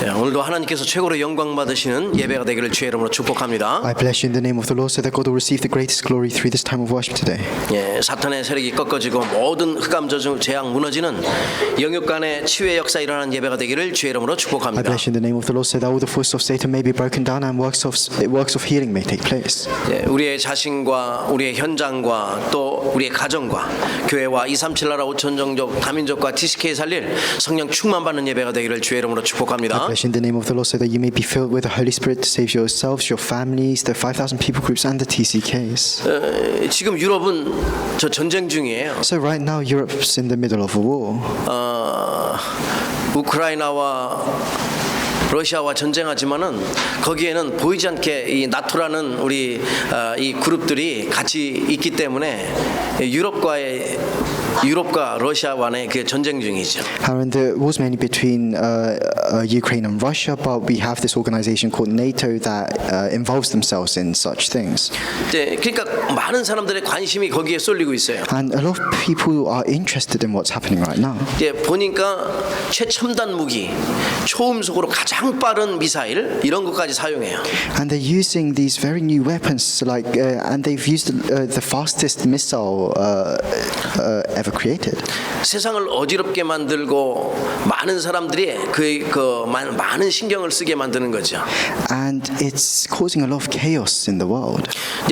오늘도 하나님께서 최고로 영광 받으시는 예배가 되기를 주의 이름으로 축복합니다. I bless you in the name of the Lord so that God will receive the greatest glory through this time of worship today. 사탄의 세력이 꺾어지고 모든 흑암 저주 재앙 무너지는 영육간의 치유의 역사 일어나는 예배가 되기를 주의 이름으로 I 축복합니다. bless you in the name of the Lord so that all the forces of Satan may be broken down and works of healing may take place. 우리의 자신과 우리의 현장과 또 우리의 가정과 교회와 237 나라 5천 종족 다민족과 TCK 살릴 성령 충만 받는 예배가 되기를 주의 이름으로 I 축복합니다. bless you in the name of the Lord so that you may be filled with the Holy Spirit to save yourselves, your families, the 5,000 people groups and the TCKs. 지금 유럽은 저 전쟁 중이에요. So right now Europe's in the middle of a war. 우크라이나와 러시아와 전쟁하지만은 거기에는 보이지 않게 이 나토라는 우리 이 그룹들이 같이 있기 때문에 유럽과 러시아와의 그 전쟁 중이죠. And the war's mainly between Ukraine and Russia, but we have this organization called NATO that involves themselves in such things. 그러니까 많은 사람들의 관심이 거기에 쏠리고 있어요. And a lot of people are interested in what's happening right now. 보니까 최첨단 무기, 초음속으로 가장 빠른 미사일 이런 것까지 사용해요. And they're using these very new weapons, and they've used the fastest missile ever created. 세상을 어지럽게 만들고 많은 사람들이 많은 신경을 쓰게 만드는 거죠. And it's causing a lot of chaos in the world.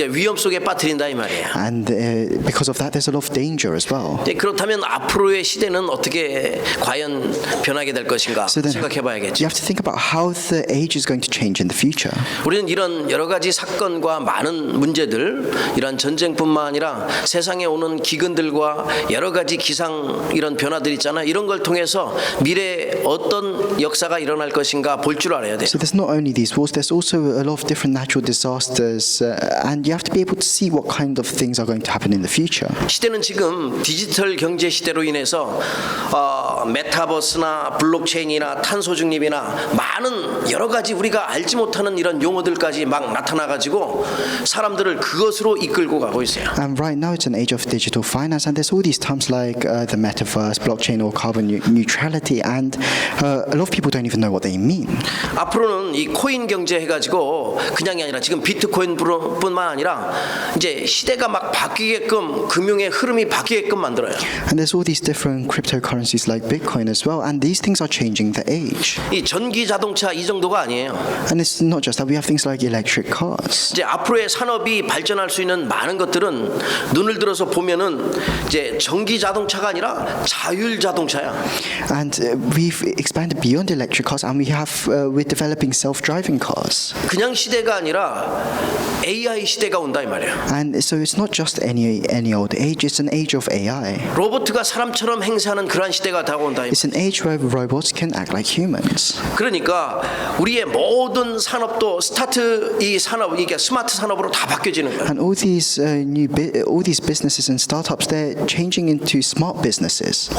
위험 속에 빠뜨린다 이 말이에요. And because of that, there's a lot of danger as well. 그렇다면 앞으로의 시대는 어떻게 과연 변하게 될 것인가 So then 생각해봐야겠죠. you have to think about how the age is going to change in the future. 우리는 이런 여러 가지 사건과 많은 문제들, 이런 전쟁뿐만 아니라 세상에 오는 기근들과 여러 가지 기상 이런 변화들 있잖아요. 이런 걸 통해서 미래에 어떤 역사가 일어날 것인가 볼 줄 알아야 돼요. So there's not only these wars, there's also a lot of different natural disasters, and you have to be able to see what kind of things are going to happen in the future. 시대는 지금 디지털 경제 시대로 인해서 메타버스나 블록체인이나 탄소 중립이나 많은 여러 가지 우리가 알지 못하는 이런 용어들까지 막 나타나가지고 사람들을 그것으로 이끌고 가고 있어요. And right now it's an age of digital finance, and there's all these terms like the metaverse, blockchain, or carbon neutrality, and a lot of people don't even know what they mean. 앞으로는 이 코인 경제 해가지고 그냥이 아니라 지금 비트코인뿐만 아니라 이제 시대가 막 바뀌게끔 금융의 흐름이 바뀌게끔 만들어요. And there's all these different cryptocurrencies like Bitcoin as well, and these things are changing the age. 이 전기 자동차 이 정도가 아니에요. And it's not just that, we have things like electric cars. 이제 앞으로의 산업이 발전할 수 있는 많은 것들은 눈을 들어서 보면은 이제 전기 자동차가 아니라 자율 자동차야. And we've expanded beyond electric cars, and we're developing self-driving cars. 그냥 시대가 아니라 AI 시대가 온다 이 말이에요. And so it's not just any old age, it's an age of AI. 로봇가 사람처럼 행세하는 그러한 시대가 다가온다 이 말이에요. It's an age where robots can act like humans. 그러니까 우리의 모든 산업도 이 산업 이게 스마트 산업으로 다 바뀌어지는 거예요. And all these businesses and startups, they're changing into smart businesses.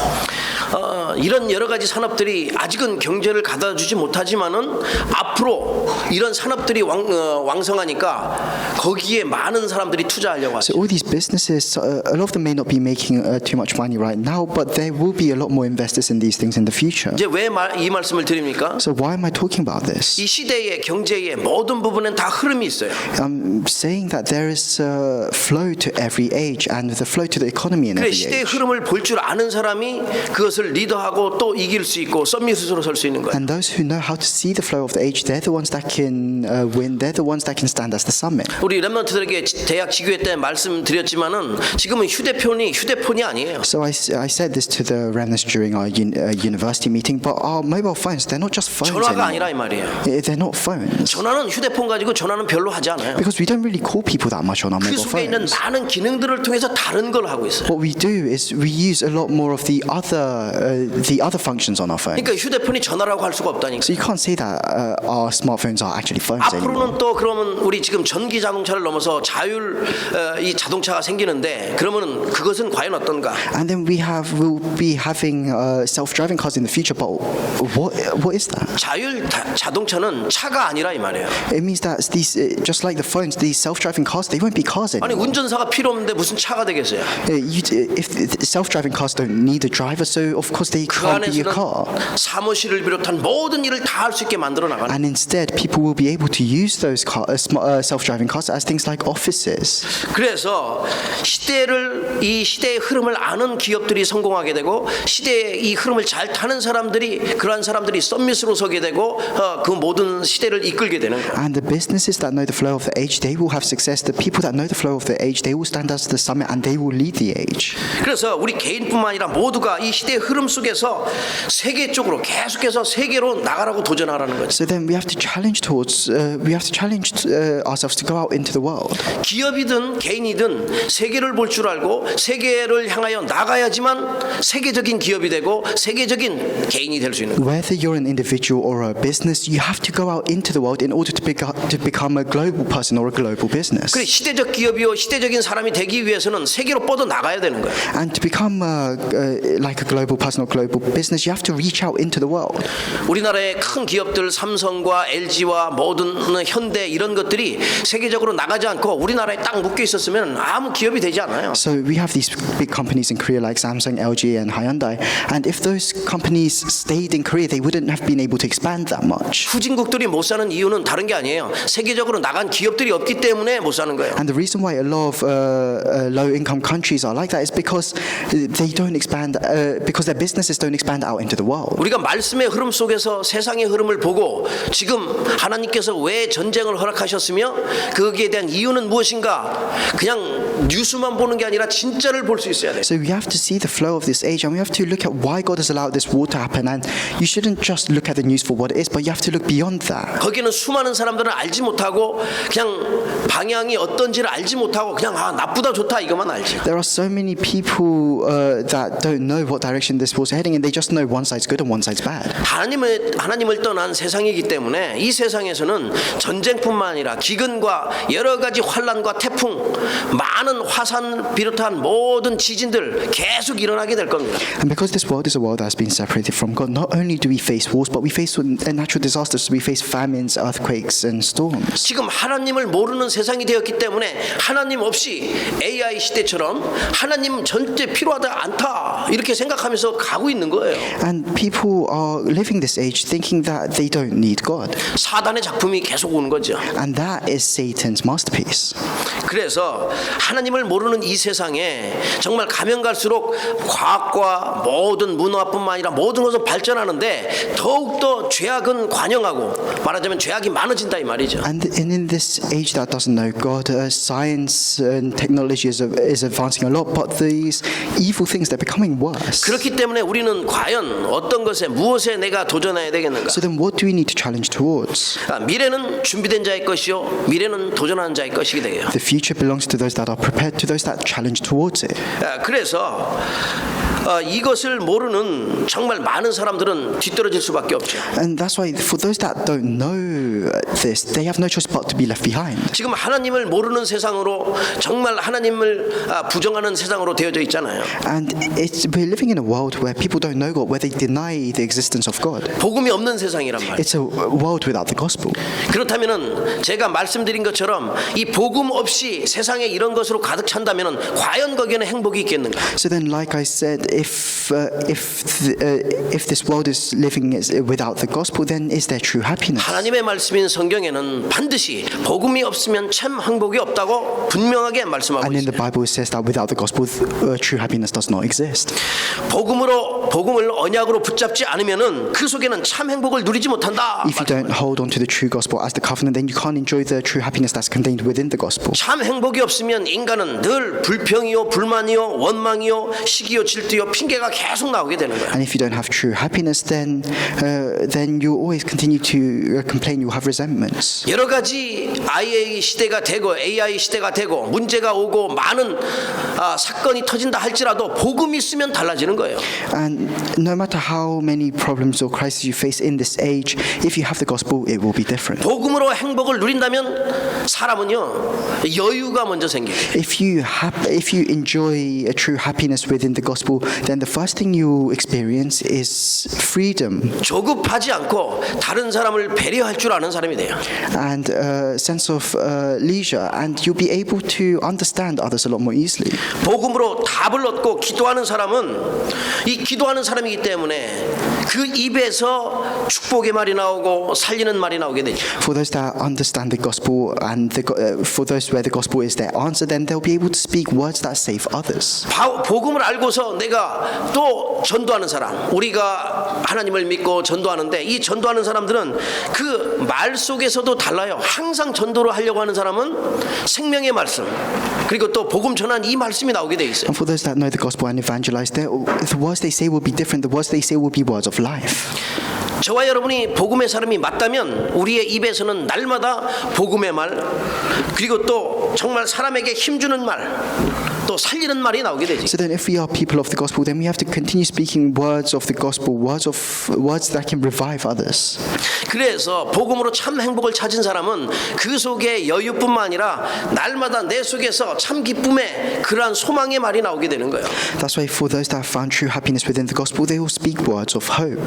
이런 여러 가지 산업들이 아직은 경제를 가다주지 못하지만은 앞으로 이런 산업들이 왕성하니까 거기에 많은 사람들이 투자하려고 하죠. So all these businesses, a lot of them may not be making too much money right now, but there will be a lot more investors in these things in the future. 이제 왜 이 말씀을 드립니까? So why am I talking about this? 이 시대의 경제의 모든 부분엔 다 흐름이 있어요. I'm saying that there is a flow to every age and the flow to the economy in 그래 every 시대의 age. 흐름을 볼 줄 아는 사람이 그것을 리더하고 또 이길 수 있고 서밋으로 설 수 있는 거예요. And those who know how to see the flow of the age, they're the ones that can win. They're the ones that can stand as the summit. 우리 렘넌트들에게 대학 지교회 때 말씀드렸지만은 지금은 휴대폰이 아니에요. So I said this to the remnants during our university meeting, but our mobile phones, they're not just phones 전화가 아니라 anymore. 이 말이에요. They're not phones. 전화는 휴대폰 가지고 전화는 별로 하지 않아요. Because we don't really call people that much on our 그 mobile 속에 있는 phones. 많은 기능들을 통해서 다른 걸 하고 있어요. What we do is we use a lot more of the other functions on our phones. 그러니까 휴대폰이 전화라고 할 수가 없다니까. So you can't say that our smartphones are actually phones anymore. 앞으로는 또 그러면 우리 지금 전기 자동차를 넘어서 자율 이 자동차가 생기는데 그러면은 그것은 과연 어떤가? And then we'll be having self-driving cars in the future, but what is that? 자율 자동차는 차가 아니라 이 말이에요. It means that these, just like the phones, these self-driving cars, they won't be cars 아니 anymore. 운전사가 필요 없는데 무슨 차가 되겠어요? If self-driving cars don't need a driver, so of course they 그 can't be a 안에서는 car. 사무실을 비롯한 모든 일을 다 할 수 있게 만들어 나가는. And instead, people will be able to use those self-driving cars as things like offices. 그래서 이 시대의 흐름을 아는 기업들이 성공하게 되고 시대의 이 흐름을 잘 타는 사람들이 그러한 사람들이 썸밋으로 서게 되고 그 모든 시대를 이끌게 되는 거예요. And the businesses that know the flow of the age, they will have success. The people that know the flow of the age, they will stand as the summit and they will lead the age. 그래서 우리 개인뿐만 아니라 모두가 이 시대의 흐름 속에서 세계 쪽으로 계속해서 세계로 나가라고 도전하라는 거죠. So then we have to challenge ourselves to go out into the world. 기업이든 개인이든 세계를 볼 줄 알고 세계를 향하여 나가야지만 세계적인 기업이 되고 세계적인 개인이 될 수 있는 거예요. Whether you're an individual or a business, you have to go out into the world in order to become a global person or a global business. 그래 시대적 기업이요 시대적인 사람이 되기 위해서는 세계로 뻗어 나가야 되는 거예요. And to become like a global person or global business, you have to reach out into the world. 우리나라의 큰 기업들 삼성과 LG와 모든 현대 이런 것들이 세계적으로 나가지 않고 우리나라에 딱 묶여 있었으면 아무 기업이 되지 않아요. So we have these big companies in Korea like Samsung, LG, and Hyundai. And if those companies stayed in Korea, they wouldn't have been able to expand that much. 후진국들이 못 사는 이유는 다른 게 아니에요. 세계적으로 나간 기업들이 없기 때문에 못 사는 거예요. And the reason why a lot of low-income countries are like that is because they don't expand, because their businesses don't expand out into the world. 우리가 말씀의 흐름 속에서 세상의 흐름을 보고 지금 하나님께서 왜 전쟁을 허락하셨으며 거기에 대한 이유는 무엇인가 그냥 뉴스만 보는 게 아니라 진짜를 볼 수 있어야 돼요. So we have to see the flow of this age, and we have to look at why God has allowed this war to happen. And you shouldn't just look at the news for what it is, but you have to look beyond that. 거기는 수많은 사람들은 알지 못하고 그냥 방향이 어떤지를 알지 못하고 그냥 나쁘다 좋다 이것만 알지. There are so many people that don't know what direction this war's heading, and they just know one side's good and one side's bad. 하나님을 떠난 세상이기 때문에 이 세상에서는 전쟁뿐만 아니라 기근과 여러 가지 환란과 태풍, 많은 화산 비롯한 모든 지진들 계속 일어나게 될 겁니다. And because this world is a world that has been separated from God, not only do we face wars, but we face natural disasters. We face famines, earthquakes, and storms. 지금 하나님을 모르는 세상이 되었기 때문에 하나님 없이 AI 시대처럼 하나님 절대 필요하지 않다 이렇게 생각하면서 가고 있는 거예요. And people are living this age thinking that they don't need God. 사단의 작품이 계속 오는 거죠. And that is Satan's masterpiece. 그래서 하나님을 모르는 이 세상에 정말 가면 갈수록 과학과 모든 문화뿐만 아니라 모든 것을 발전하는데 더욱더 죄악은 관영하고 말하자면 죄악이 많아진다 이 말이죠. And in this age that doesn't know God, science and technology is advancing a lot, but these evil things, they're becoming worse. 그렇기 때문에 우리는 과연 어떤 것에 무엇에 내가 도전해야 되겠는가? So then what do we need to challenge towards? 미래는 준비된 자의 것이요 미래는 도전하는 자의 것이게 돼요. The future belongs to those that are prepared, to those that challenge towards it. 그래서 이것을 모르는 정말 많은 사람들은 뒤떨어질 수밖에 없죠. And that's why for those that don't know this, they have no choice but to be left behind. 지금 하나님을 모르는 세상으로 정말 하나님을 부정하는 세상으로 되어져 있잖아요. And we're living in a world where people don't know God, where they deny the existence of God. 복음이 없는 세상이란 말이에요. It's a world without the gospel. 그렇다면은 제가 말씀드린 것처럼 이 복음 없이 세상에 이런 것으로 가득 찬다면은 과연 거기에는 행복이 있겠는가? So then, like I said, if this world is living without the gospel, then is there true happiness? 하나님의 말씀인 성경에는 반드시 복음이 없으면 참 행복이 없다고 분명하게 말씀하고 And in 있어요. the Bible it says that without the gospel, true happiness does not exist. 복음을 언약으로 붙잡지 않으면은 그 속에는 참 행복을 누리지 못한다. If you don't hold on to the true gospel as the covenant, then you can't enjoy the true happiness that's contained within the gospel. 참 행복이 없으면 인간은 늘 불평이요, 불만이요, 원망이요, 시기요, 질투요, 핑계가 계속 나오게 되는 거야. And if you don't have true happiness, then you always continue to complain. You have resentments. 여러 가지 IA 시대가 되고 AI 시대가 되고 문제가 오고 많은 사건이 터진다 할지라도 복음이 있으면 달라지는 거예요. And no matter how many problems or crises you face in this age, if you have the gospel, it will be different. 복음으로 행복을 누린다면 사람은요 여유가 먼저 생겨요. If you enjoy a true happiness within the gospel, then the first thing you experience is freedom 조급하지 않고 다른 사람을 배려할 줄 아는 사람이 돼요. and a sense of leisure, and you'll be able to understand others a lot more easily. 복음으로 답을 얻고 기도하는 사람은 이 기도하는 사람이기 때문에 그 입에서 축복의 말이 나오고 살리는 말이 나오게 되죠. For those that understand the gospel and for those where the gospel is their answer, then they'll be able to speak words that save others. 복음을 알고서 내가 또 전도하는 사람, 우리가 하나님을 믿고 전도하는데 이 전도하는 사람들은 그 말 속에서도 달라요. 항상 전도를 하려고 하는 사람은 생명의 말씀 그리고 또 복음 전한 이 말씀이 나오게 돼 있어요. And for those that know the gospel and evangelize, the words they say will be different. The words they say will be words of life. 저와 여러분이 복음의 사람이 맞다면 우리의 입에서는 날마다 복음의 말 그리고 또 정말 사람에게 힘주는 말 또 살리는 말이 나오게 되지. So then if we are people of the gospel, then we have to continue speaking words of the gospel, words that can revive others. 그래서 복음으로 참 행복을 찾은 사람은 그 속에 여유뿐만 아니라 날마다 내 속에서 참 기쁨의 그러한 소망의 말이 나오게 되는 거예요. That's why for those that have found true happiness within the gospel, they will speak words of hope.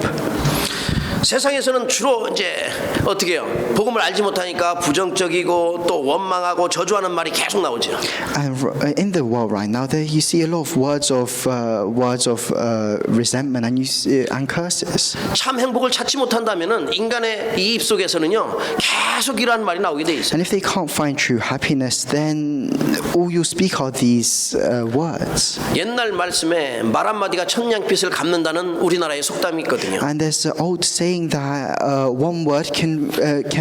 세상에서는 주로 이제 어떻게 해요? 복음을 알지 못하니까 부정적이고 또 원망하고 저주하는 말이 계속 나오죠. And in the world right now, there you see a lot of words of resentment and curses. 참 행복을 찾지 못한다면은 인간의 이 입 속에서는요 계속 이러한 말이 나오게 돼 있어요. And if they can't find true happiness, then all you speak are these words. 옛날 말씀에 말 한마디가 천냥빚을 갚는다는 우리나라의 속담이 있거든요. And there's an old saying that one word can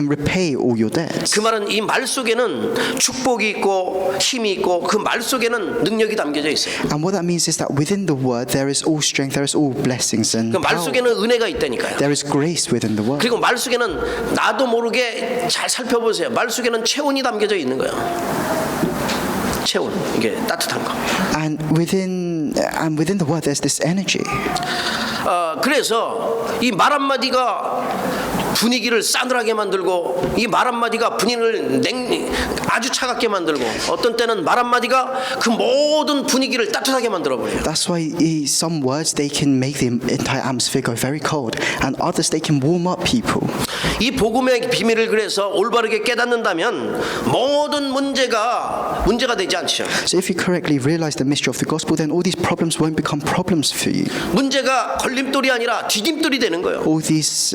repay all your debts. 그 말은 이 말 속에는 축복이 있고 힘이 있고 그 말 속에는 능력이 담겨져 있어요. And what that means is that within the word there is all strength, there is all blessings and 그 말 power. 속에는 은혜가 있다니까요. There is grace within the word. 그리고 말 속에는 나도 모르게 잘 살펴보세요. 말 속에는 체온이 담겨져 있는 거예요. 체온, 이게 따뜻한 거. And within the word there's this energy. 그래서 이 말 한마디가 분위기를 싸늘하게 만들고 이 말 한마디가 분위기를 아주 차갑게 만들고 어떤 때는 말 한마디가 그 모든 분위기를 따뜻하게 만들어버려요. That's why some words they can make the entire atmosphere go very cold, and others they can warm up people. 이 복음의 비밀을 그래서 올바르게 깨닫는다면 모든 문제가 되지 않죠. So if you correctly realize the mystery of the gospel, then all these problems won't become problems for you. 문제가 걸림돌이 아니라 디딤돌이 되는 거예요. All these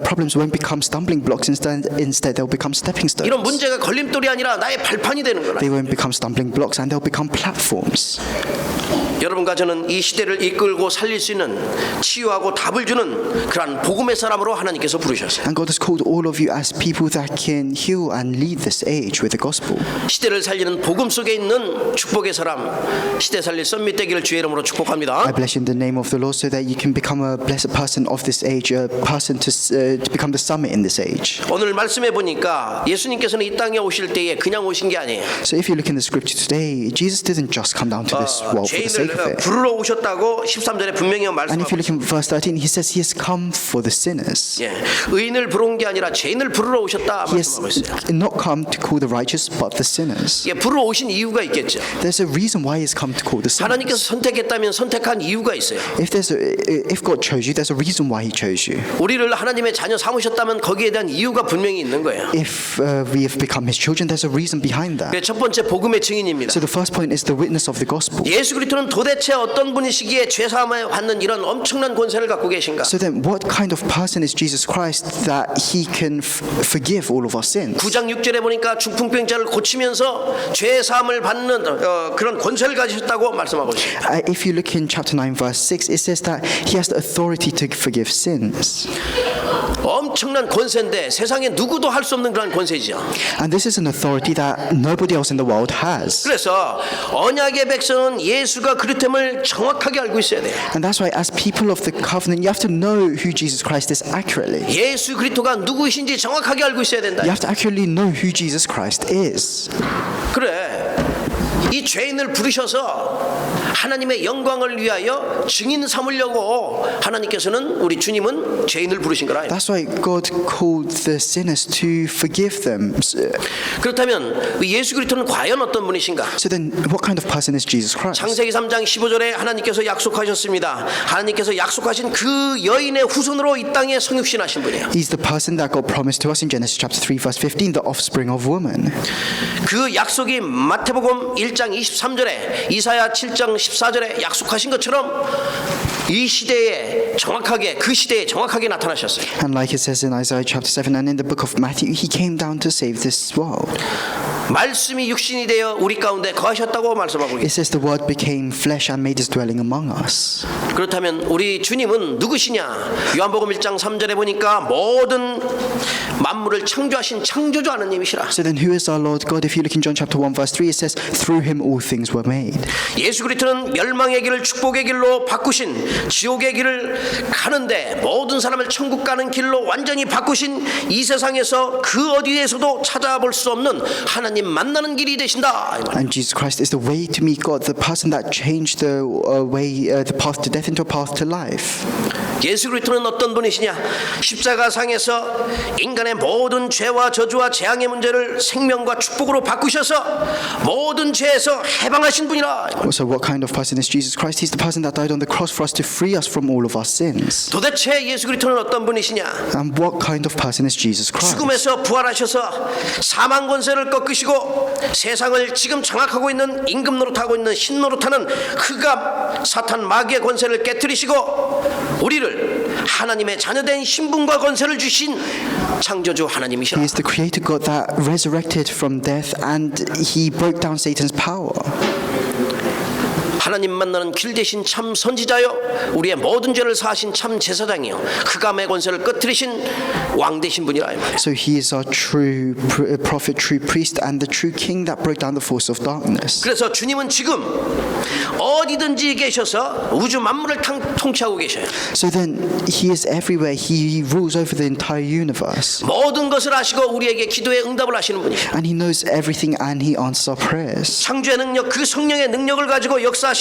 problems won't become stumbling blocks. Instead, they'll become stepping stones. 이런 문제가 걸림돌이 아니라 나의 발판이 되는 거라. They won't become stumbling blocks, and they'll become platforms. 여러분과 저는 이 시대를 이끌고 살릴 수 있는 치유하고 답을 주는 그러한 복음의 사람으로 하나님께서 부르셨어요. And God has called all of you as people that can heal and lead this age with the gospel. 시대를 살리는 복음 속에 있는 축복의 사람, 시대 살릴 썸밋 되기를 주의 이름으로 축복합니다. I bless you in the name of the Lord, so that you can become a blessed person of this age, a person to become the summit in this age. 오늘 말씀해 보니까 예수님께서는 이 땅에 오실 때에 그냥 오신 게 아니에요. So if you look in the scripture today, Jesus didn't just come down to this world for the sake of it. 부르러 오셨다고 13절에 분명히 And if you 말씀하고 look in verse 13, he says he has come for the sinners. 예, 의인을 부르는 게 아니라 죄인을 부르러 오셨다 He has 말씀하고 있어요. not come to call the righteous, but the sinners. 예, 부르러 오신 이유가 있겠죠. There's a reason why he's come to call the 하나님께서 sinners. 선택했다면 선택한 이유가 있어요. If God chose you, there's a reason why he chose you. 우리를 하나님의 자녀 삼으셨다면 거기에 대한 이유가 분명히 있는 거예요. If we have become his children, there's a reason behind that. 첫 번째 복음의 증인입니다. So the first point is the witness of the gospel. 예수 그리스도는 도대체 어떤 분이시기에 죄 사함을 받는 이런 엄청난 권세를 갖고 계신가? So then what kind of person is Jesus Christ that he can forgive all of our sins? 9장 6절에 보니까 중풍병자를 고치면서 죄 사함을 받는 그런 권세를 가지셨다고 말씀하고 있습니다. If you look in chapter 9 verse 6, it says that he has the authority to forgive sins. 엄청난 권세인데 세상에 누구도 할 수 없는 그런 권세죠. And this is an authority that nobody else in the world has. 그래서 언약의 백성은 예수가 그리스도임을 정확하게 알고 있어야 돼요. And that's why as people of the covenant, you have to know who Jesus Christ is accurately. 예수 그리스도가 누구이신지 정확하게 알고 있어야 된다. You have to accurately know who Jesus Christ is. 그래, 이 죄인을 부르셔서 하나님의 영광을 위하여 증인 삼으려고 하나님께서는 우리 주님은 죄인을 부르신 거라. That's why God called the sinners to forgive them. 그렇다면 예수 그리스도는 과연 어떤 분이신가? So then, what kind of person is Jesus Christ? 창세기 3장 15절에 하나님께서 약속하셨습니다. 하나님께서 약속하신 그 여인의 후손으로 이 땅에 성육신하신 분이에요. He's the person that God promised to us in Genesis chapter 3 verse 15, the offspring of woman. 그 약속이 마태복음 1장 23절에 이사야 7장 14절에 약속하신 것처럼 이 시대에 정확하게 그 시대에 정확하게 나타나셨어요. And like it says in Isaiah chapter 7 and in the book of Matthew, he came down to save this world. 말씀이 육신이 되어 우리 가운데 거하셨다고 말씀하고 It 계세요. says the word became flesh and made his dwelling among us. 그렇다면 우리 주님은 누구시냐? 요한복음 1장 3절에 보니까 모든 만물을 창조하신 창조주 하나님이시라. So then who is our Lord God? If you look in John chapter 1 verse 3, it says through him all things were made. 예수 그리스도는 멸망의 길을 축복의 길로 바꾸신 지옥의 길을 가는데 모든 사람을 천국 가는 길로 완전히 바꾸신 이 세상에서 그 어디에서도 찾아볼 수 없는 하나님 만나는 길이 되신다. And Jesus Christ is the way to meet God, the person that changed the the path to death into a path to life. 예수 그리스도는 어떤 분이시냐? 십자가상에서 인간의 모든 죄와 저주와 재앙의 문제를 생명과 축복으로 바꾸셔서 모든 죄에서 해방하신 분이라. So what kind of person is Jesus Christ? He's the person that died on the cross for us to free us from all of our sins. 도대체 예수 그리스도는 어떤 분이시냐? And what kind of person is Jesus Christ? 죽음에서 부활하셔서 사망 권세를 꺾으시고 세상을 지금 장악하고 있는 임금 노릇하고 있는 신 노릇하는 흑암 사탄 마귀의 권세를 깨뜨리시고 우리를 하나님의 자녀된 신분과 권세를 주신 창조주 하나님이시라. He is the creator God that resurrected from death and he broke down Satan's power. 하나님 만나는 길 되신 참 선지자요 우리의 모든 죄를 사하신 참 제사장이요 흑암의 권세를 꺼뜨리신 왕 되신 분이라 이 말이에요. So he is our true prophet, true priest and the true king that broke down the force of darkness. 그래서 주님은 지금 어디든지 계셔서 우주 만물을 통치하고 계셔요. So then he is everywhere. He rules over the entire universe. 모든 것을 아시고 우리에게 기도에 응답을 하시는 분이에요. And he knows everything and he answers our prayers. 창조의 능력 그 성령의 능력을 가지고 역사하시며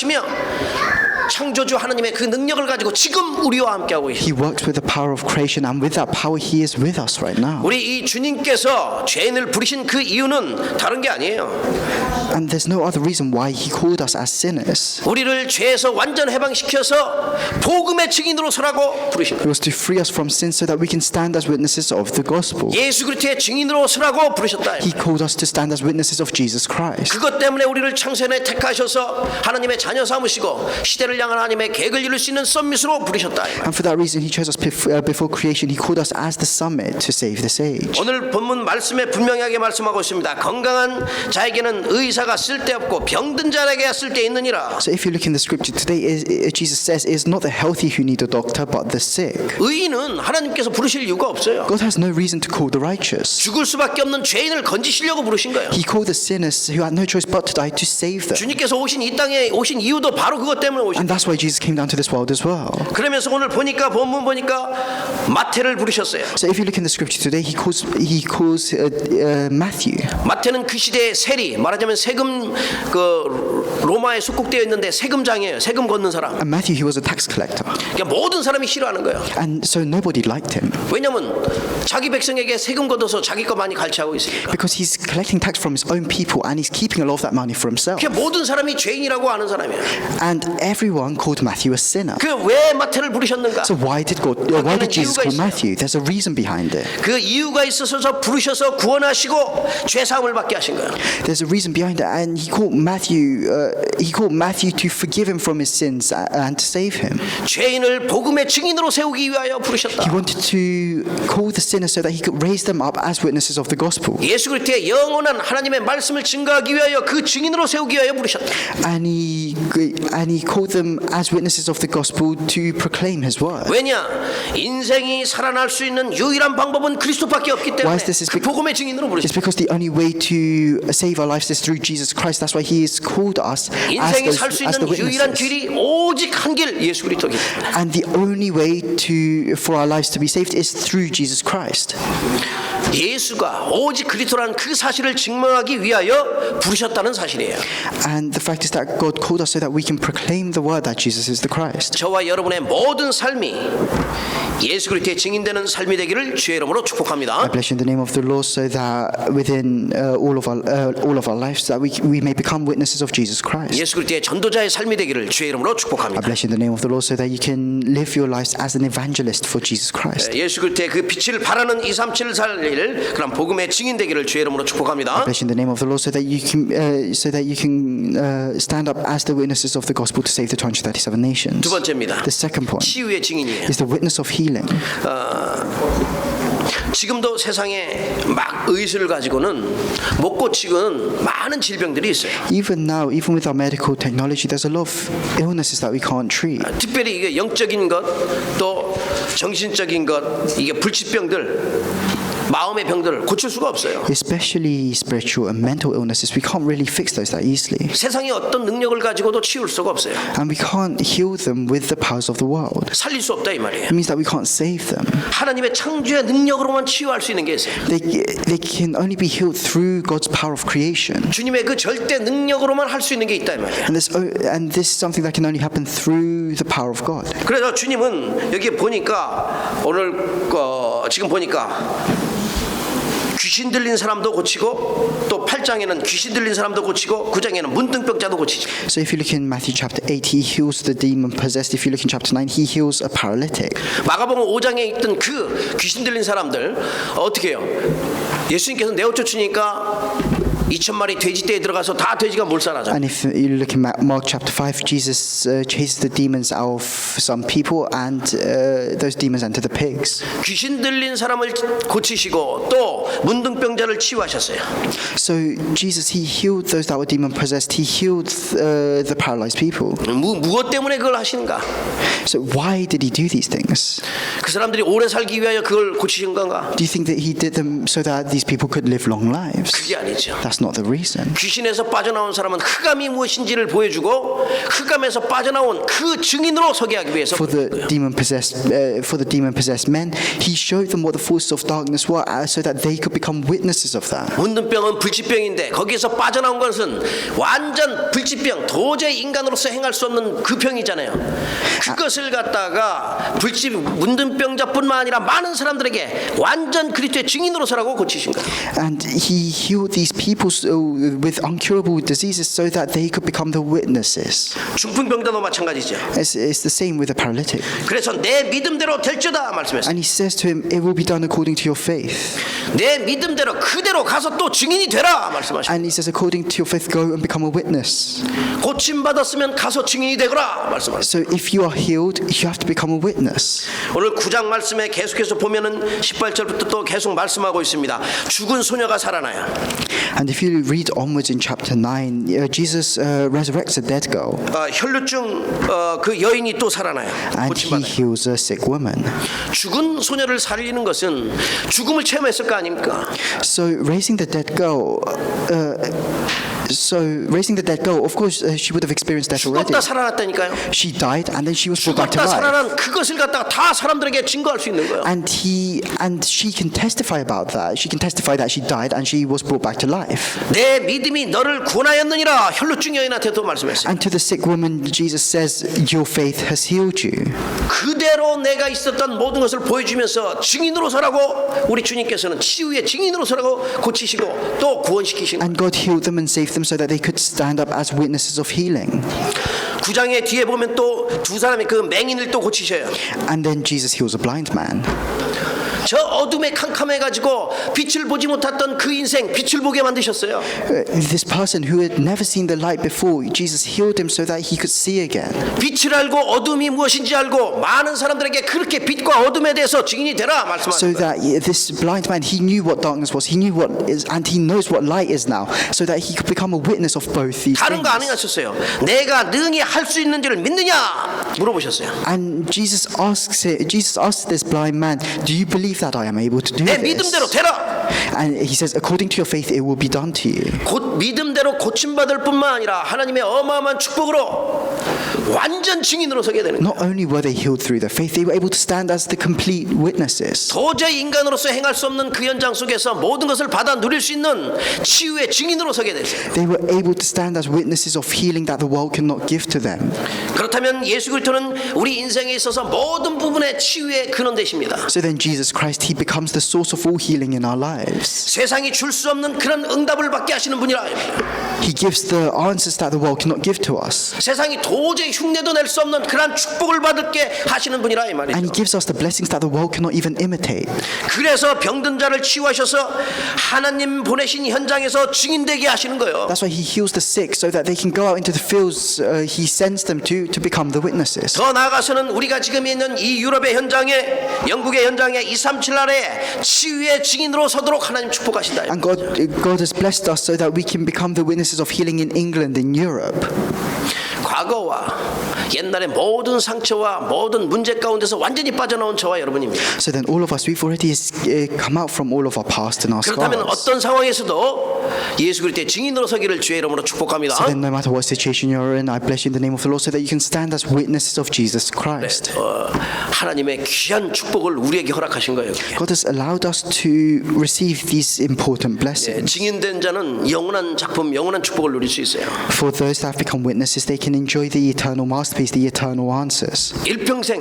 창조주 하나님의 그 능력을 가지고 지금 우리와 함께하고 계십니다. He works with the power of creation and with that power he is with us right now. 우리 이 주님께서 죄인을 부르신 그 이유는 다른 게 아니에요. And there's no other reason why he called us as sinners. 우리를 죄에서 완전 해방시켜서 복음의 증인으로 서라고 부르신 It 거예요. was to free us from sin so that we can stand as witnesses of the gospel. 예수 그리스도의 증인으로 서라고 부르셨다. He called us to stand as witnesses of Jesus Christ. 그것 때문에 우리를 창세전에 택하셔서 하나님의 자녀 삼으시고 시대를 향한 하나님의 계획을 이룰 수 있는 썸밋으로 부르셨다. And for that reason he chose us before creation. He called us as the summit to save this age. 오늘 본문 말씀에 분명하게 말씀하고 있습니다. 건강한 자에게는 의사가 쓸데없고 병든 자에게 쓸데있느니라. So if you look in the scripture today, Jesus says it's not the healthy who need a doctor but the sick. 의인은 하나님께서 부르실 이유가 없어요. God has no reason to call the righteous. 죽을 수밖에 없는 죄인을 건지시려고 부르신 거예요. He called the sinners who had no choice but to die to save them. 주님께서 오신 이 땅에 오신 이유도 바로 그것 때문에 오신 And that's why Jesus came down to this world as well. 그러면서 오늘 보니까 본문 보니까 마태를 부르셨어요. So if you look in the scripture today, he calls Matthew. 마태는 그 시대의 세리 말하자면 세금 그 로마에 속국되어 있는데 세금장이에요. 세금 걷는 사람. And Matthew, he was a tax collector. 그러니까 모든 사람이 싫어하는 거예요. And so nobody liked him 왜냐면 자기 백성에게 세금 걷어서 자기 거 많이 갈취하고 있으니까. because he's collecting tax from his own people and he's keeping a lot of that money for himself. 그러니까 모든 사람이 죄인이라고 아는 사람이에요. And everyone called Matthew a sinner. 그 왜 마태를 부르셨는가? So why did Jesus call Matthew? There's a reason behind it. 그 이유가 있어서 부르셔서 구원하시고 죄 사함을 받게 하신 거예요. There's a reason behind it, and he called Matthew to forgive him from his sins and to save him. 죄인을 복음의 증인으로 세우기 위하여 부르셨다. He wanted to call the sinners so that he could raise them up as witnesses of the gospel. 예수 그리스도의 영원한 하나님의 말씀을 증거하기 위하여 그 증인으로 세우기 위하여 부르셨다. And he called them as witnesses of the gospel to proclaim his word. 왜냐? 인생이 살아날 수 있는 유일한 방법은 그리스도밖에 없기 때문에 Why is this? 그 복음의 증인으로 It's 부르셨다. because the only way to save our lives is through Jesus Christ. That's why he has called us us 인생이 살 수 as the 있는 유일한 witnesses. 길이 오직 한 길 예수 그리스도이기 때문에 And the only way for our lives to be saved is through Jesus Christ. 예수가 오직 그리스도라는 그 사실을 증명하기 위하여 부르셨다는 사실이에요. And the fact is that God called us so that we can proclaim the word that Jesus is the Christ. 저와 여러분의 모든 삶이 예수 그리스도의 증인되는 삶이 되기를 주의 이름으로 I 축복합니다. bless you in the name of the Lord, so that within all of our lives, that we may become witnesses of Jesus Christ. 예수 그리스도의 전도자의 삶이 되기를 주의 이름으로 I 축복합니다. bless you in the name of the Lord, so that you can live your lives as an evangelist for Jesus Christ. 예수 그리스도의 그 빛을 바라는 237 살릴 그런 복음의 증인되기를 주의 이름으로 축복합니다. Bless you in the name of the Lord, so that you can stand up as the witnesses of the gospel to save the 237 nations. 두 번째입니다. The second point 치유의 증인이에요. is the witness of healing. 지금도 세상에 막 의술을 가지고는 못 고치고는 많은 질병들이 있어요. Even now, even with our medical technology, there's a lot of illnesses that we can't treat. 특별히 이게 영적인 것, 또 정신적인 것, 이게 불치병들, 마음의 병들을 고칠 수가 없어요. Especially spiritual and mental illnesses, we can't really fix those that easily. 세상에 어떤 능력을 가지고도 치울 수가 없어요. And we can't heal them with the powers of the world. 살릴 수 없다 이 말이에요. It means that we can't save them. 하나님의 창조의 능력으로만 치유할 수 있는 게 있어요. They can only be healed through God's power of creation. 주님의 그 절대 능력으로만 할 수 있는 게 있다 이 말이에요. And this is something that can only happen through the power of God. 그래서 주님은 여기 보니까 오늘 지금 보니까 귀신 들린 사람도 고치고 또 8장에는 귀신 들린 사람도 고치고 9장에는 문둥병자도 고치죠. So if you look in Matthew chapter 8, he heals the demon possessed. If you look in chapter 9, he heals a paralytic. 마가복음 5장에 있던 그 귀신 들린 사람들 어떻게 해요? 예수님께서 내어 쫓으니까 2,000마리 돼지떼에 들어가서 다 돼지가 몰살하죠. And if you look in Mark chapter 5, Jesus chases the demons out of some people, and those demons enter the pigs. 귀신 들린 사람을 고치시고 또 문둥병자를 치유하셨어요. So Jesus, he healed those that were demon possessed. He healed the paralyzed people. 무엇 때문에 그걸 하시는가? So why did he do these things? 그 사람들이 오래 살기 위하여 그걸 고치신 건가? Do you think that he did them so that these people could live long lives? 그게 아니죠. That's not the reason. 귀신에서 빠져나온 사람은 흑암이 무엇인지를 보여주고 흑암에서 빠져나온 그 증인으로 서게 하기 위해서 For the demon possessed men, he showed them what the forces of darkness were, so that they could become witnesses of that. 문둥병은 불치병인데 거기에서 빠져나온 것은 완전 불치병, 도저히 인간으로서 행할 수 없는 그 병이잖아요. 그것을 갖다가 문둥병자뿐만 아니라 많은 사람들에게 완전 그리스도의 증인으로 서라고 고치신 거예요. And he healed these people with uncurable diseases so that they could become the witnesses. 중풍병자도 마찬가지죠. It's the same with the paralytic. 그래서 내 믿음대로 될지어다 말씀했어요. And he says to him, it will be done according to your faith. 내 믿음대로 그대로 가서 또 증인이 되라 말씀하셨어요. And he says, according to your faith, go and become a witness. 고침 받았으면 가서 증인이 되거라 말씀하셨어요. So if you are healed, you have to become a witness. 오늘 9장 말씀에 계속해서 보면은 18절부터 또 계속 말씀하고 있습니다. 죽은 소녀가 살아나요. And if you read onwards in chapter 9, Jesus resurrects a dead girl. 혈루증 그 여인이 또 살아나요. And he heals a sick woman. 죽은 소녀를 살리는 것은 죽음을 체험했을 거 아닙니까? So raising the dead girl, of course, she would have experienced death already. 죽었다 살아났다니까요. She died and then she was brought back to 죽었다 life. 살아난 그것을 갖다가 다 사람들에게 증거할 수 있는 거예요. And she can testify about that. She can testify that she died and she was brought back to life. 내 믿음이 너를 구원하였느니라 혈루증 여인한테도 말씀했어요. And to the sick woman, Jesus says, your faith has healed you. 그대로 내가 있었던 모든 것을 보여주면서 증인으로 서라고 우리 주님께서는 치유의 증인으로 서라고 고치시고 또 구원시키신 거예요. And God healed them and saved them so that they could stand up as witnesses of healing. 9장의 뒤에 보면 또 두 사람이 그 맹인을 또 고치셔요. And then Jesus heals a blind man. 저 어둠에 캄캄해가지고 빛을 보지 못했던 그 인생 빛을 보게 만드셨어요. This person who had never seen the light before, Jesus healed him so that he could see again. 빛을 알고 어둠이 무엇인지 알고 많은 사람들에게 그렇게 빛과 어둠에 대해서 증인이 되라 So 말씀하셨어요. that this blind man, he knew what darkness was, he knew what is, and he knows what light is now, so that he could become a witness of both these 다른 거 things. 아니었어요. 내가 능히 할 수 있는지를 믿느냐 물어보셨어요. And Jesus asks this blind man, do you believe believe that I am able to do 내 this. 믿음대로 되라. And he says, according to your faith, it will be done to you. 곧 믿음대로 고침받을 뿐만 아니라 하나님의 어마어마한 축복으로 완전 증인으로 서게 되는 거예요. Not only were they healed through their faith, they were able to stand as the complete witnesses. 도저히 인간으로서 행할 수 없는 그 현장 속에서 모든 것을 받아 누릴 수 있는 치유의 증인으로 서게 됐어요. They were able to stand as witnesses of healing that the world cannot give to them. 그렇다면 예수 그리스도는 우리 인생에 있어서 모든 부분의 치유의 근원 되십니다. So then Jesus Christ, he becomes the source of all healing in our lives. 세상이 줄 수 없는 그런 응답을 받게 하시는 분이라. He gives the answers that the world cannot give to us. 세상이 도저히 흉내도 낼 수 없는 그런 축복을 받게 하시는 분이라 이 And he 말이죠. gives us the blessings that the world cannot even imitate. 그래서 병든 자를 치유하셔서 하나님 보내신 현장에서 증인되게 하시는 거예요. That's why he heals the sick so that they can go out into the fields. He sends them to become the witnesses. 더 나아가서는 우리가 지금 있는 이 유럽의 현장에, 영국의 현장에 237 나라에 치유의 증인으로 서도록 하나님 축복하신다. And God has blessed us so that we can become the witnesses of healing in England, in Europe. 과거와 옛날의 모든 상처와 모든 문제 가운데서 완전히 빠져나온 저와 여러분입니다. So then all of us, we've already come out from all of our past and our 그렇다면 scars. 어떤 상황에서도 예수 그리스도의 증인으로 서기를 주의 이름으로 축복합니다. So then no matter what situation you're in, I bless you in the name of the Lord so that you can stand as witnesses of Jesus Christ. 하나님의 귀한 축복을 우리에게 허락하신 거예요. 그게. God has allowed us to receive these important blessings. 증인된 자는 영원한 작품, 영원한 축복을 누릴 수 있어요. For those that have become witnesses, they can enjoy the eternal masterpiece, the eternal answers. 일평생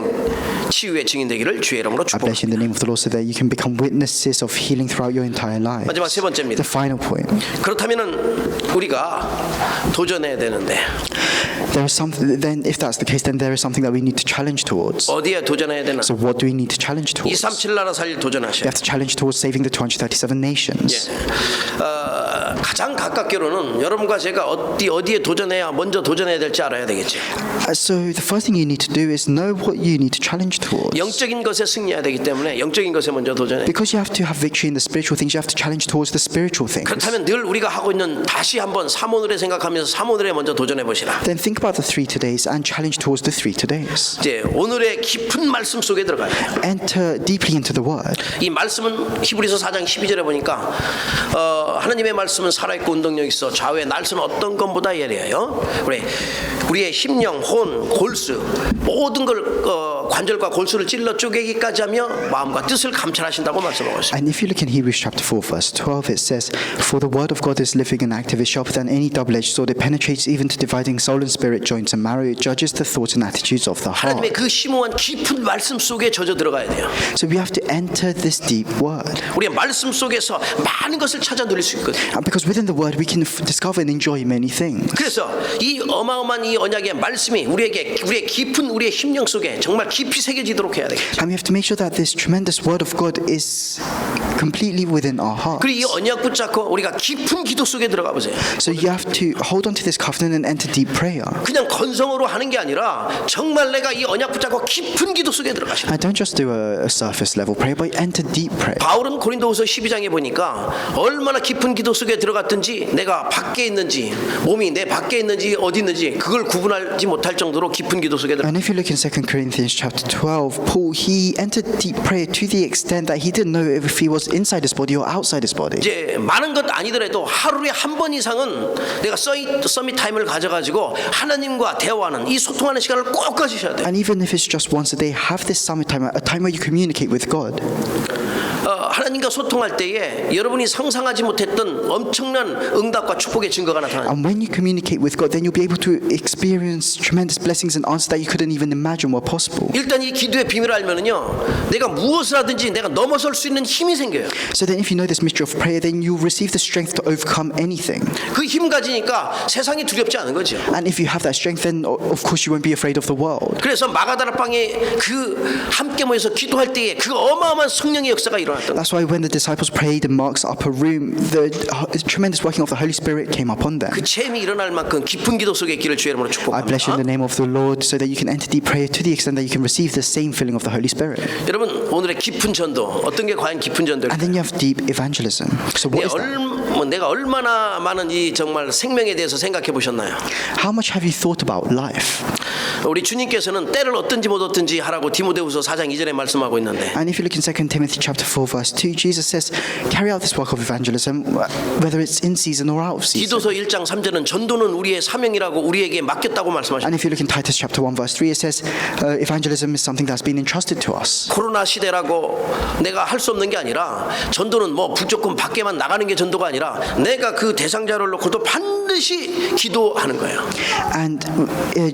치유의 증인되기를 주의 이름으로 I bless you in the name of the Lord so that you can become witnesses of healing throughout your entire life. 마지막 세 번째입니다. The final point. 그렇다면은 우리가 도전해야 되는데 There is something. Then, if that's the case, then there is something that we need to challenge towards. 어디에 도전해야 되나? So, what do we need to challenge towards? 237 나라 살릴 We 도전하셔야 have to challenge towards saving the 237 nations. 가장 가깝게로는 여러분과 제가 어디에 도전해야 먼저 도전해야 될지 알아야 되겠지. So, the first thing you need to do is know what you need to challenge towards. 영적인 것에 승리해야 되기 때문에 영적인 것에 먼저 도전해. Because you have to have victory in the spiritual things, you have to challenge towards the spiritual things. 그렇다면 늘 우리가 하고 있는 다시 한번 삼오늘에 생각하면서 삼오늘에 먼저 도전해 보시라. Then think about the 3 todays and challenge towards the 3 todays. 이제 오늘의 깊은 말씀 속에 들어가야 돼요. Enter deeply into the word. 이 말씀은 히브리서 4장 12절에 보니까 하나님의 말씀은 살아있고 운동력 있어 좌우의 날선 어떤 것보다 예리해요. 우리의 심령, 혼, 골수 모든 걸 관절과 골수를 찔러 쪼개기까지 하며 마음과 뜻을 감찰하신다고 말씀하고 있습니다. And if you look in Hebrews chapter 4 verse 12, it says, For the word of God is living and active, is sharper than any double-edged sword. It penetrates even to dividing soul and spirit, joints and marrow. It judges the thoughts and attitudes of the 하나님의 heart. 그 심오한 깊은 말씀 속에 젖어 들어가야 돼요. So we have to enter this deep word. 우리의 말씀 속에서 많은 것을 찾아 누릴 수 있거든요. And because within the word we can discover and enjoy many things. 그래서 이 어마어마한 이 언약의 말씀이 우리의 깊은 우리의 심령 속에 정말 깊이 새겨지도록 해야 되겠죠. And we have to make sure that this tremendous word of God is completely within our hearts. 그리고 이 언약 붙잡고 우리가 깊은 기도 속에 들어가 보세요. So you have to hold on to this covenant and enter deep prayer. 그냥 건성으로 하는 게 아니라 정말 내가 이 언약 붙잡고 깊은 기도 속에 들어가시는. I don't just do a surface level prayer, but enter deep prayer. 바울은 고린도후서 12장에 보니까 얼마나 깊은 기도 속에 들어갔든지 내가 밖에 있는지 몸이 내 밖에 있는지 어디 있는지 그걸 구분하지 못할 정도로 깊은 기도 속에 들어. And if you look in 2 Corinthians chapter 12, Paul, he entered deep prayer to the extent that he didn't know if he was inside his body or outside his body. 이제 많은 것 아니더라도 하루에 한 번 이상은 내가 서밋 타임을 가져가지고 하나님과 대화하는 이 소통하는 시간을 꼭 가지셔야 돼요. And even if it's just once a day, have this summit time, a time where you communicate with God. 하나님과 소통할 때에 여러분이 상상하지 못했던 엄청난 응답과 축복의 증거가 나타나요. And when you communicate with God, then you'll be able to experience tremendous blessings and answers that you couldn't even imagine were possible. 일단 이 기도의 비밀을 알면은요, 내가 무엇을 하든지 내가 넘어설 수 있는 힘이 생겨요. So then if you know this mystery of prayer, then you'll receive the strength to overcome anything. 그 힘 가지니까 세상이 두렵지 않은 거죠. And if you have that strength, then of course you won't be afraid of the world. 그래서 마가다락방에 그 함께 모여서 기도할 때에 그 어마어마한 성령의 역사가 일어났던 거예요. That's why when the disciples prayed in Mark's upper room, the tremendous working of the Holy Spirit came upon them. 그 체험이 일어날 만큼 깊은 기도 속에 있기를 주의 이름으로 I bless you in 축복합니다. the name of the Lord so that you can enter deep prayer to the extent that you can receive the same filling of the Holy Spirit. 여러분 오늘의 깊은 전도 어떤 게 과연 깊은 전도일까요? And then you have deep evangelism. So what is that? 뭐 내가 얼마나 많은 이 정말 생명에 대해서 생각해 보셨나요? How much have you thought about life? 우리 주님께서는 때를 얻든지 못 얻든지 하라고 디모데후서 4장 2절에 말씀하고 있는데 And if you look in 2 Timothy chapter 4 verse 2, Jesus says, carry out this work of evangelism whether it's in season or out of season. 디도서 1장 3절은 전도는 우리의 사명이라고 우리에게 맡겼다고 말씀하십니다. And if you look in Titus chapter 1 verse 3, it says evangelism is something that's been entrusted to us. 코로나 시대라고 내가 할 수 없는 게 아니라 전도는 뭐 무조건 밖에만 나가는 게 전도가 아니라 내가 그 대상자를 놓고도 반드시 기도하는 거예요. And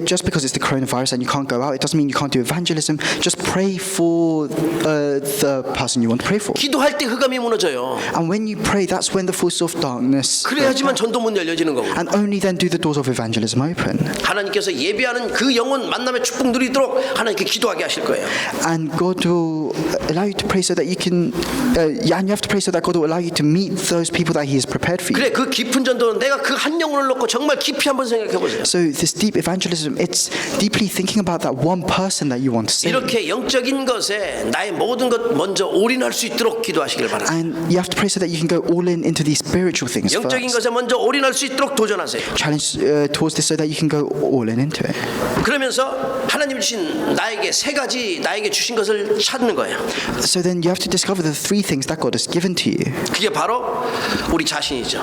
just because it's the coronavirus and you can't go out, it doesn't mean you can't do evangelism. Just pray for the person you want to pray for. 기도할 때 흑암이 무너져요. And when you pray, that's when the force of darkness. 그래야지만 전도문 열려지는 거고. And only then do the doors of evangelism open. 하나님께서 예비하는 그 영혼 만남의 축복 누리도록 하나님께 기도하게 하실 거예요. And God will allow you to pray so that you can, and you have to pray so that God will allow you to meet those people that He has prepared for you. 그래 그 깊은 전도는 내가 그 한 영혼을 놓고 정말 깊이 한번 생각해 보세요. So this deep evangelism, it's deeply thinking about that one person that you want to save. 이렇게 영적인 것에 나의 모든 것 먼저 올인할 수 있도록 기도하시길 바랍니다. And you have to pray so that you can go all in into these spiritual things 영적인 first. 것에 먼저 올인할 수 있도록 도전하세요. Challenge towards this so that you can go all in into it. 그러면서 하나님 주신 나에게 세 가지 나에게 주신 것을 찾는 거예요. So then you have to discover the three things that God has given to you, 그게 바로 우리 자신이죠.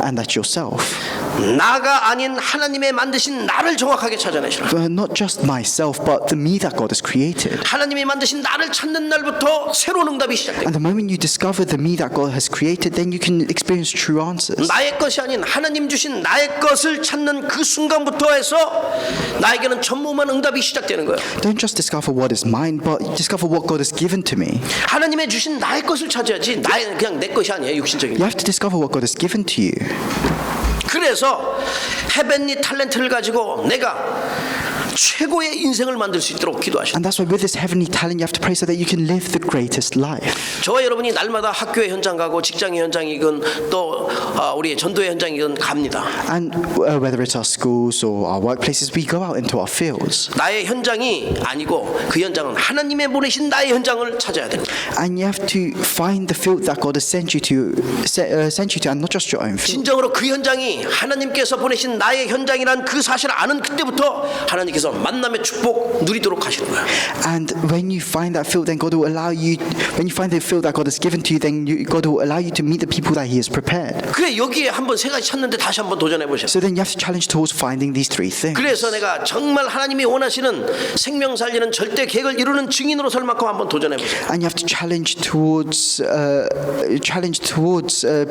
and that's yourself. 나가 아닌 하나님의 만드신 나를 정확하게 찾아내시라. But not just myself, but the me that God has created. 하나님이 만드신 나를 찾는 날부터 새로운 응답이 시작됩니다. And the moment you discover the me that God has created, then you can experience true answers. 나의 것이 아닌 하나님 주신 나의 것을 찾는 그 순간부터 해서 나에게는 전무한 응답이 시작되는 거예요. Don't just discover what is mine, but discover what God has given to me. 하나님의 주신 나의 것을 찾아야지 나의 그냥 내 것이 아니에요. 육신적인 You 거. have to discover what God has given to you. 그래서 헤벤리 탤런트를 가지고 내가 최고의 인생을 만들 수 있도록 기도하시다. And that's why with this heavenly talent, you have to pray so that you can live the greatest life. 저와 여러분이 날마다 학교의 현장 가고 직장의 현장이건 또 우리의 전도의 현장이건 갑니다. And whether it's our schools or our workplaces, we go out into our fields. 나의 현장이 아니고 그 현장은 하나님의 보내신 나의 현장을 찾아야 됩니다. And you have to find the field that God has sent you to, and not just your own field. 진정으로 그 현장이 하나님께서 보내신 나의 현장이란 그 사실을 아는 그때부터 하나님께서 만남의 축복 누리도록 하시는 거예요. And when you find that field, then God will allow you. When you find the field that God has given to you, then God will allow you to meet the people that He has prepared. 그래 여기에 한번 세 가지 찾는데 다시 한번 도전해 보세요. So then you have to challenge towards finding these three things. 그래서 내가 정말 하나님이 원하시는 생명 살리는 절대 계획을 이루는 증인으로 설 만큼 한번 도전해 보세요. And you have to challenge towards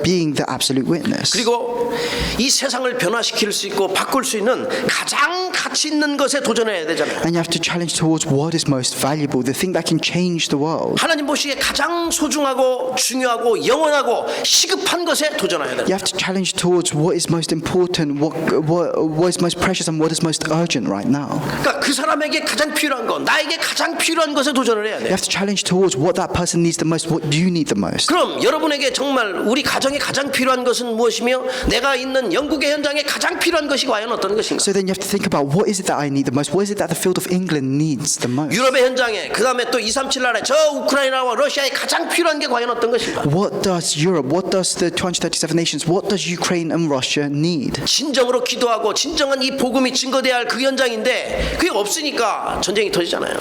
being the absolute witness. 그리고 이 세상을 변화시킬 수 있고 바꿀 수 있는 가장 가치 있는 것에 도전해야 되잖아요. And you have to challenge towards what is most valuable, the thing that can change the world. 하나님 보시기에 가장 소중하고 중요하고 영원하고 시급한 것에 도전해야 돼요. You have to challenge towards what is most important, what is most precious, and what is most urgent right now. 그러니까 그 사람에게 가장 필요한 것, 나에게 가장 필요한 것에 도전을 해야 You 돼요. have to challenge towards what that person needs the most, what you need the most. 그럼 여러분에게 정말 우리 가정에 가장 필요한 것은 무엇이며 내가 있는 영국의 현장에 가장 필요한 것이 과연 어떤 것인가? So then you have to think about what is it that I need the most, what is it that the field of England needs the most. 유럽의 현장에 그 다음에 또 237 나라에 저 우크라이나와 러시아에 가장 필요한 게 과연 어떤 것인가? What does Europe, what does the 237 nations, what does Ukraine and Russia need? 진정으로 기도하고 진정한 이 복음이 증거돼야 할 그 현장인데 그게 없으니까 전쟁이 터지잖아요.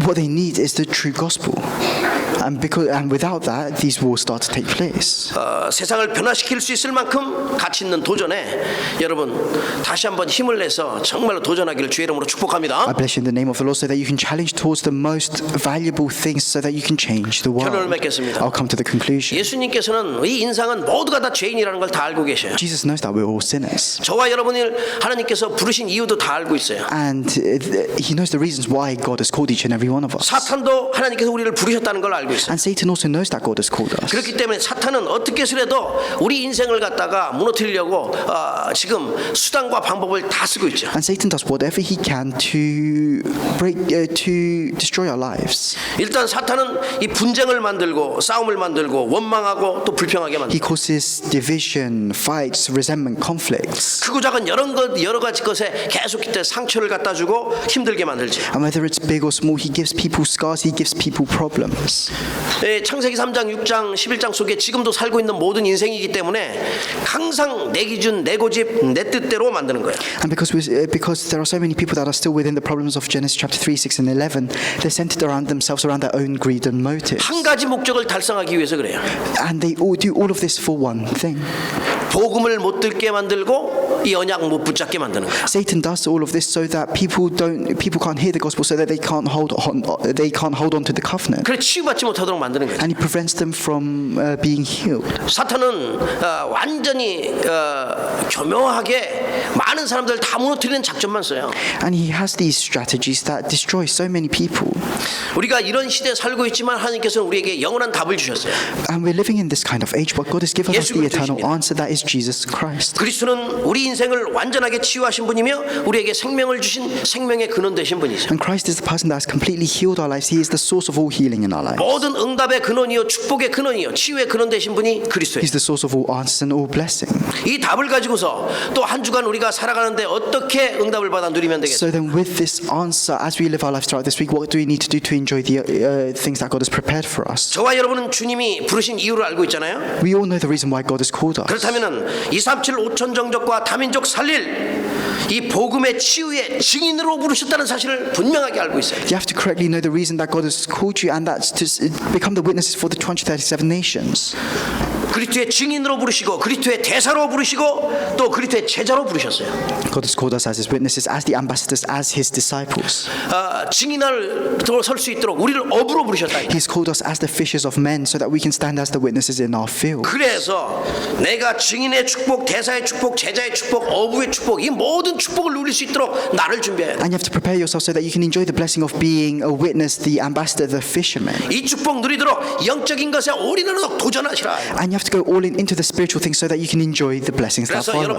What they need is the true gospel. And without that, these wars start to take place. 세상을 변화시킬 수 있을 만큼 가치 있는 도전에 여러분 다시 한번 힘을 내서 정말로 도전하기를 주의 이름으로 축복합니다. I bless you in the name of the Lord so that you can challenge towards the most valuable things so that you can change the world. 결론을 맺겠습니다. I'll come to the conclusion. 예수님께서는 이 인상은 모두가 다 죄인이라는 걸 다 알고 계셔요. Jesus knows that we're all sinners. 저와 여러분을 하나님께서 부르신 이유도 다 알고 있어요. And He knows the reasons why God has called each and every one of us. 사탄도 하나님께서 우리를 부르셨다는 걸 알고 있어요. And Satan also knows that God has called us. 그렇기 때문에 사탄은 어떻게 해서라도 우리 인생을 갖다가 무너뜨리려고 지금 수단과 방법을 다 쓰고 있죠. And Satan does whatever he can to destroy our lives. 일단 사탄은 이 분쟁을 만들고 싸움을 만들고 원망하고 또 불평하게 He 만들고 causes division, fights, resentment, conflicts. 크고 작은 여러 가지 것에 계속 그때 상처를 갖다 주고 힘들게 만들지. And whether it's big or small, he gives people scars, he gives people problems. 창세기 3장, 6장, 11장 속에 지금도 살고 있는 모든 인생이기 때문에 항상 내 기준, 내 고집, 내 뜻대로 만드는 거예요. And because there are so many people that are still within the problems of Genesis chapter 3, 6, and 11, they're centered around themselves, around their own greed and motives. 한 가지 목적을 달성하기 위해서 그래요. And they all do all of this for one thing. 복음을 못 듣게 만들고 이 언약 못 붙잡게 만드는 거예요. Satan does all of this so that people can't hear the gospel, so that they can't hold on to the covenant. 그래 치유받지 못하도록 만드는 거예요. And he prevents them from being healed. 사탄은 완전히 교묘하게 많은 사람들 다 무너뜨리는 작전만 써요. And he has these strategies that destroy so many people. 우리가 이런 시대에 살고 있지만 하나님께서는 우리에게 영원한 답을 주셨어요. And we're living in this kind of age, but God has given us 예수 the eternal 그리스도십니다. answer, that is Jesus Christ. 그리스도는 우리 인생을 완전하게 치유하신 분이며 우리에게 생명을 주신 생명의 근원 되신 분이죠. And Christ is the person that has completely healed our lives. He is the source of all healing in our lives. 모든 응답의 근원이요 축복의 근원이요 치유의 근원 되신 분이 그리스도예요. He's the source of all answers and all blessing. 이 답을 가지고서 또 한 주간 우리가 살아가는데 어떻게 응답을 받아 누리면 되겠어요? So then with this answer, as we live our lives throughout this week, what do we need to do to enjoy the things that God has prepared for us? 저와 여러분은 주님이 부르신 이유를 알고 있잖아요. We all know the reason why God has called us. 그렇다면은 237 5천 정적과 다민족 살릴 이 복음의 치유의 증인으로 부르셨다는 사실을 분명하게 알고 있어야 돼요. You have to correctly know the reason that God has called you, and that's to become the witnesses for the 237 nations. 그리스도의 증인으로 부르시고 그리스도의 대사로 부르시고 또 그리스도의 제자로 부르셨어요. God has called us as His witnesses, as the ambassadors, as His disciples. 증인을 설 수 있도록 우리를 어부로 부르셨다. He's called us as the fishers of men, so that we can stand as the witnesses in our field. 그래서 내가 증인의 축복, 대사의 축복, 제자의 축복, 어부의 축복 이 모든 축복을 누릴 수 있도록 나를 준비해야 돼. And you have to prepare yourself so that you can enjoy the blessing of being a witness, the ambassador, the fisherman. 이 축복 누리도록 영적인 것에 올인하도록 도전하시라. And you have to go all in into the spiritual things so that you can enjoy the blessings that 그래서 follow.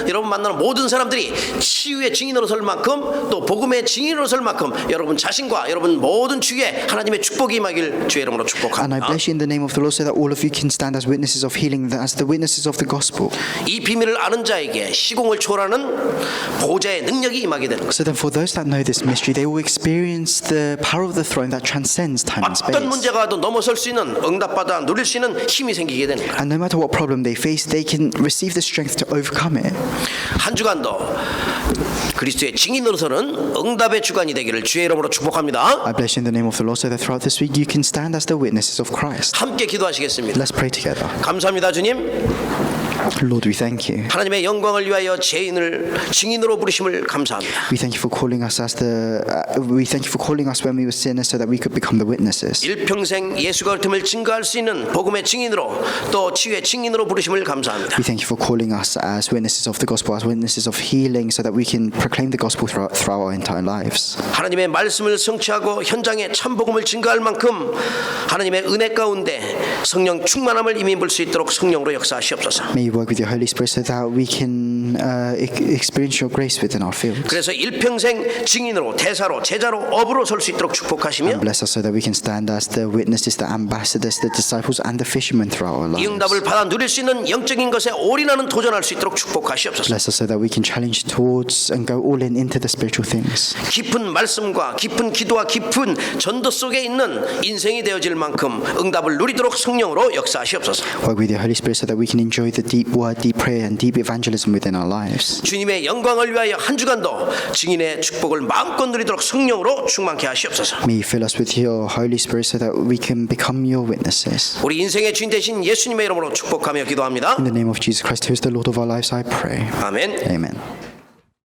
여러분 만나는 모든 사람들이 치유의 증인으로 설 만큼 또 복음의 증인으로 설 만큼 여러분 자신과 여러분 모든 주위에 하나님의 축복이 임하길 주의 이름으로 And I 축복합니다. bless you in the name of the Lord, so that all of you can stand as witnesses of healing, as the witnesses of the gospel. 이 비밀을 아는 자에게 시공을 초월하는 보좌의 능력이 임하게 되는 것입니다. So then for those that know this mystery, they will experience the power of the throne that transcends time and 어떤 space. 문제가 와도 넘어설 수 있는 응답받아 누릴 수 있는 힘이 생기게 되는 거예요. And no matter what problem they face, they can receive the strength to overcome it. 한 주간도 그리스도의 증인으로서는 응답의 주간이 되기를 주의 이름으로 축복합니다. I bless you in the name of the Lord, so that throughout this week you can stand as the witnesses of Christ. 함께 기도하시겠습니다. Let's pray together. 감사합니다, 주님. Lord, we thank you. 하나님의 영광을 위하여 죄인을 증인으로 부르심을 감사합니다. We thank you for calling us we thank you for calling us when we were sinners, so that we could become the witnesses. 일평생 예수가 옳음을 증거할 수 있는 복음의 증인으로 또 치유의 증인으로 부르심을 감사합니다. We thank you for calling us as witnesses of the gospel, as witnesses of healing, so that we can proclaim the gospel throughout our entire lives. 하나님의 말씀을 성취하고 현장에 참 복음을 증거할 만큼 하나님의 은혜 가운데 성령 충만함을 임해 볼 수 있도록 성령으로 역사하시옵소서. May you work with your Holy Spirit so that we can experience your grace within our field. 그래서 일평생 증인으로 대사로 제자로 어부로 설 수 있도록 축복하시며 Bless us so that we can stand as the witnesses, the ambassadors, the disciples, and the fishermen throughout our 이 lives. 응답을 받아 누릴 수 있는 영적인 것에 올인하는 도전할 수 있도록 축복하시옵소서. Bless us so that we can challenge towards and go all in into the spiritual things. 깊은 말씀과 깊은 기도와 깊은 전도 속에 있는 인생이 되어질 만큼 응답을 누리도록 성령으로 역사하시옵소서. Work with your Holy Spirit so that we can enjoy the deep word, deep prayer, and deep evangelism within our lives. 주님의 영광을 위하여 한 주간도 증인의 축복을 마음껏 누리도록 성령으로 충만케 하시옵소서. May you fill us with your Holy Spirit so that we can become your witnesses. 우리 인생의 주인 되신 예수님의 이름으로 축복하며 기도합니다. In the name of Jesus Christ, who is the Lord of our lives, I pray. 아멘. Amen.